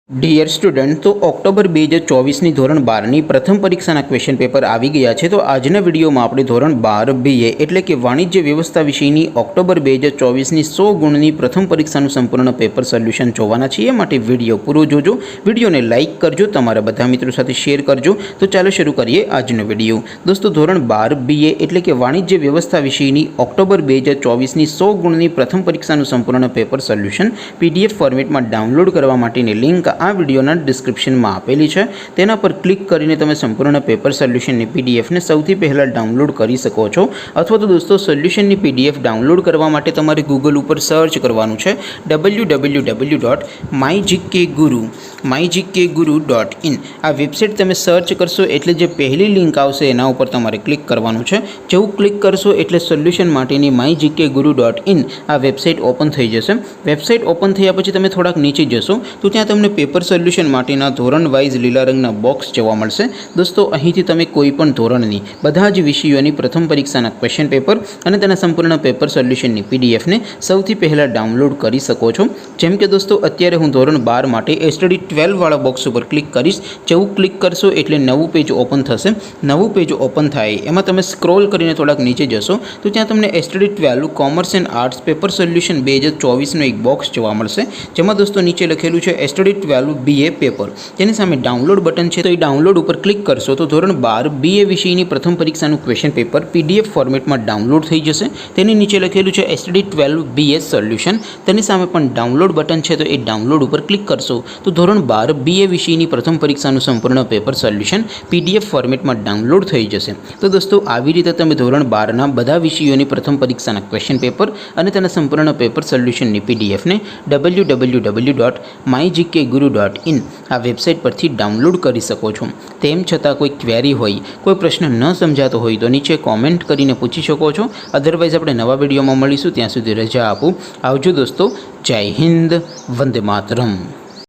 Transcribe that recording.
Dear student, तो October 2024 ધોરણ 12ની પ્રથમ પરીક્ષાના ક્વેશ્ચન પેપર આવી ગયા છે। તો આજના વિડીયોમાં આપણે ધોરણ 12 BA એટલે કે વાણિજ્ય વ્યવસ્થા વિષયની ઓક્ટોબર 2024ની 100 ગુણની પ્રથમ પરીક્ષાનું સંપૂર્ણ પેપર સોલ્યુશન જોવાના છીએ। માટે વિડીયો પૂરો જોજો, વિડીયોને લાઇક કરજો, તમારા બધા મિત્રો સાથે શેર કરજો। તો ચાલો શરૂ કરીએ આજનો વિડીયો। દોસ્તો, ધોરણ 12 BA એટલે કે વાણિજ્ય વ્યવસ્થા વિષયની ઓક્ટોબર 2024ની 100 ગુણની પ્રથમ પરીક્ષાનું સંપૂર્ણ પેપર સોલ્યુશન PDF ફોર્મેટમાં ડાઉનલોડ કરવા માટેની લિંક આ વિડીયોના ડિસ્ક્રિપ્શનમાં આપેલી છે। તેના પર ક્લિક કરીને તમે સંપૂર્ણ પેપર સોલ્યુશનની પીડીએફને સૌથી પહેલાં ડાઉનલોડ કરી શકો છો। અથવા તો દોસ્તો, સોલ્યુશનની પીડીએફ ડાઉનલોડ કરવા માટે તમારે ગૂગલ ઉપર સર્ચ કરવાનું છે www.mygkguru.in। આ વેબસાઇટ તમે સર્ચ કરશો એટલે જે પહેલી લિંક આવશે એના ઉપર તમારે ક્લિક કરવાનું છે। જેવું ક્લિક કરશો એટલે સોલ્યુશન માટેની mygkguru.in આ વેબસાઇટ ઓપન થઈ જશે। વેબસાઇટ ઓપન થયા પછી તમે થોડાક નીચે જશો તો ત્યાં તમને પેપર સોલ્યુશન માટેના ધોરણ વાઇઝ લીલા રંગના બોક્સ જોવા મળશે। દોસ્તો, અહીંથી તમે કોઈ પણ ધોરણની બધા જ વિષયોની પ્રથમ પરીક્ષાના ક્વેશ્ચન પેપર અને તેના સંપૂર્ણ પેપર સોલ્યુશનની પીડીએફને સૌથી પહેલાં ડાઉનલોડ કરી શકો છો। જેમ કે દોસ્તો, અત્યારે હું ધોરણ 12 માટે STD 12 વાળા બોક્સ ઉપર ક્લિક કરીશ। જેવું ક્લિક કરશો એટલે નવું પેજ ઓપન થશે। નવું પેજ ઓપન થાય એમાં તમે સ્ક્રોલ કરીને થોડાક નીચે જશો તો ત્યાં તમને STD 12 commerce and arts paper solution 2024નું એક બોક્સ જોવા મળશે। જેમાં દોસ્તો નીચે લખેલું છે STD 12 BA પેપર, જેની સામે ડાઉનલોડ બટન છે। તો એ ડાઉનલોડ ઉપર ક્લિક કરશો તો ધોરણ 12 BA વિષયની પ્રથમ પરીક્ષાનું ક્વેશ્ચન પેપર PDF ફોર્મેટમાં ડાઉનલોડ થઈ જશે। તેની નીચે લખેલું છે STD 12 BA સોલ્યુશન, તેની સામે પણ ડાઉનલોડ બટન છે। તો એ ડાઉનલોડ ઉપર ક્લિક કરશો તો ધોરણ 12 BA વિષયની પ્રથમ પરીક્ષાનું સંપૂર્ણ પેપર સોલ્યુશન PDF ફોર્મેટમાં ડાઉનલોડ થઈ જશે। તો દોસ્તો, આવી રીતે તમે ધોરણ 12ના બધા વિષયોની પ્રથમ પરીક્ષાના ક્વેશ્ચન પેપર અને તેના સંપૂર્ણ પેપર સોલ્યુશનની પીડીએફને www.mygkguru.in આ વેબસાઇટ પરથી ડાઉનલોડ કરી શકો છો। તેમ છતાં કોઈ ક્વેરી હોય, કોઈ પ્રશ્ન ન સમજાતો હોય તો નીચે કોમેન્ટ કરીને પૂછી શકો છો। અધરવાઇઝ આપણે નવા વિડીયોમાં મળીશું, ત્યાં સુધી રજા આપું। આવજો દોસ્તો, જય હિન્દ, વંદે માતરમ।